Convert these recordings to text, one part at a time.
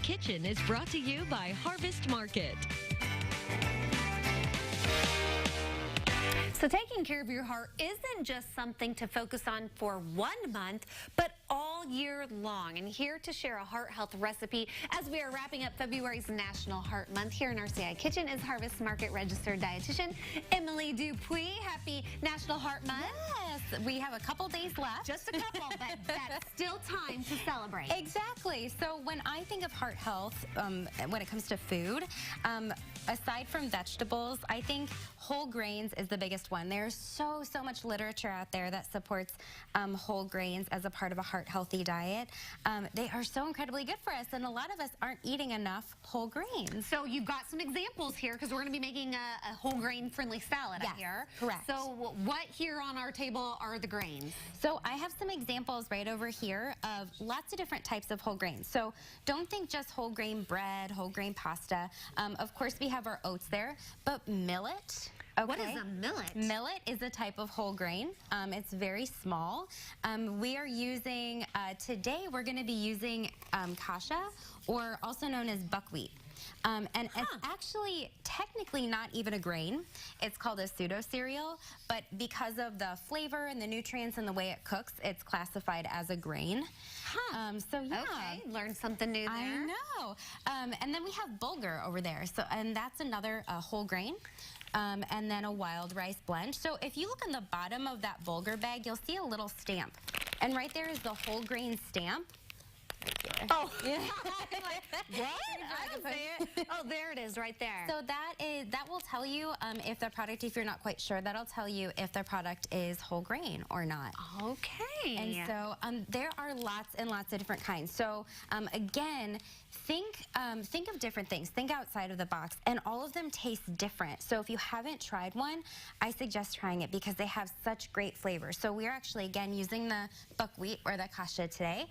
Kitchen is brought to you by Harvest Market. So taking care of your heart isn't just something to focus on for 1 month, but all year long. And here to share a heart health recipe as we are wrapping up February's National Heart Month here in our CI Kitchen is Harvest Market registered dietitian Emily Dupuis. Happy National Heart Month. Yes, we have a couple days left. Just a couple, but that's still time to celebrate. Exactly. So when I think of heart health, when it comes to food, aside from vegetables, I think whole grains is the biggest one. There's so much literature out there that supports whole grains as a part of a heart healthy diet. They are so incredibly good for us, and a lot of us aren't eating enough whole grains. So you've got some examples here because we're going to be making a whole grain friendly salad Yes, here. correct. So what here on our table are the grains? So I have some examples right over here of lots of different types of whole grains. So don't think just whole grain bread, whole grain pasta. Of course, we have our oats there, but millet. Okay. What is a millet? Millet is a type of whole grain. It's very small. We are using, today we're going to be using kasha, or also known as buckwheat. And it's actually technically not even a grain. It's called a pseudo-cereal, but because of the flavor and the nutrients and the way it cooks, it's classified as a grain. So yeah. Okay, learned something new there. I know. And then we have bulgur over there. So, and that's another whole grain. And then a wild rice blend. So if you look on the bottom of that bulgur bag, you'll see a little stamp. And right there is the whole grain stamp. Oh, yeah. What? I don't see it. Oh, there it is right there. So that will tell you if the product, if you're not quite sure, that'll tell you if the product is whole grain or not. Okay. And so there are lots and lots of different kinds. So again, think of different things. Think outside of the box, and all of them taste different. So if you haven't tried one, I suggest trying it because they have such great flavor. So we're actually again using the buckwheat or the kasha today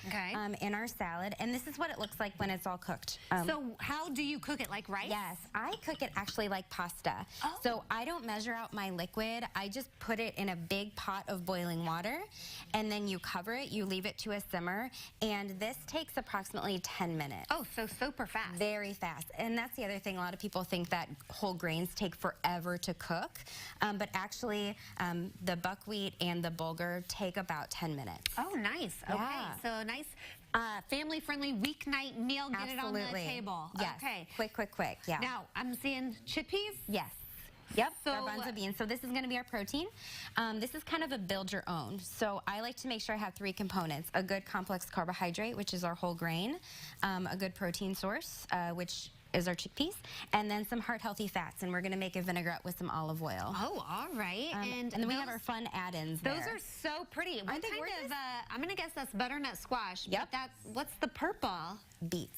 in our salad, and this is what it looks like when it's all cooked. So how do you cook it, like rice? Yes, I cook it actually like pasta. Oh. So I don't measure out my liquid. I just put it in a big pot of boiling water, and then you cover it, you leave it to a simmer, and this takes approximately 10 minutes. Oh, so super fast. Very fast. And that's the other thing. A lot of people think that whole grains take forever to cook, but actually the buckwheat and the bulgur take about 10 minutes. Oh, nice. Yeah. Okay, so a nice family-friendly weeknight meal. Get it on the table. Yes. Okay. Quick. Yeah. Now, I'm seeing chickpeas. Yes. Yep, So, garbanzo beans. So this is going to be our protein. This is kind of a build your own. So I like to make sure I have 3 components: a good complex carbohydrate, which is our whole grain, a good protein source, which is our chickpeas, and then some heart healthy fats. And we're going to make a vinaigrette with some olive oil. Oh, all right. And then we have our fun add-ins there. Those are so pretty. What Aren't they kind gorgeous? of, I'm going to guess that's butternut squash. Yep. But what's the purple? Beets.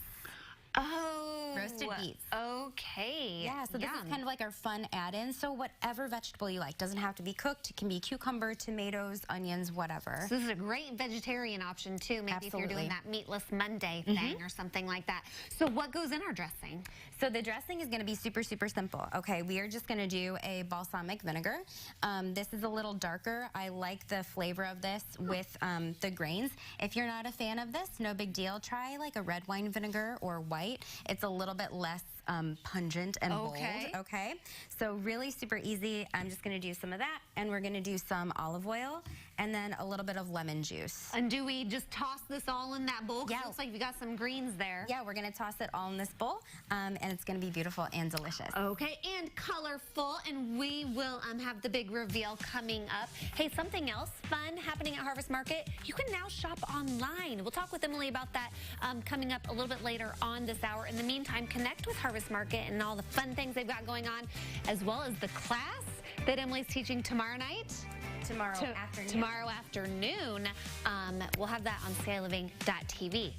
Oh. Roasted beets. Okay. Yeah, so this is kind of like our fun add-in. So whatever vegetable you like. Doesn't have to be cooked. It can be cucumber, tomatoes, onions, whatever. So this is a great vegetarian option too, maybe if you're doing that meatless Monday thing or something like that. So what goes in our dressing? So the dressing is going to be super simple. Okay, we are just going to do a balsamic vinegar. This is a little darker. I like the flavor of this with the grains. If you're not a fan of this, no big deal. Try like a red wine vinegar or white. It's a little bit less pungent and bold. Okay, so really super easy. I'm just going to do some of that, and we're going to do some olive oil and then a little bit of lemon juice. And do we just toss this all in that bowl? 'Cause Yeah. it looks like we got some greens there. Yeah, we're going to toss it all in this bowl, and it's going to be beautiful and delicious. Okay, and colorful, and we will have the big reveal coming up. Hey, something else fun happening at Harvest Market, you can now shop online. We'll talk with Emily about that coming up a little bit later on this hour. In the meantime, connect with Harvest Market and all the fun things they've got going on, as well as the class that Emily's teaching tomorrow night. Tomorrow afternoon. Tomorrow afternoon. We'll have that on CILiving.tv.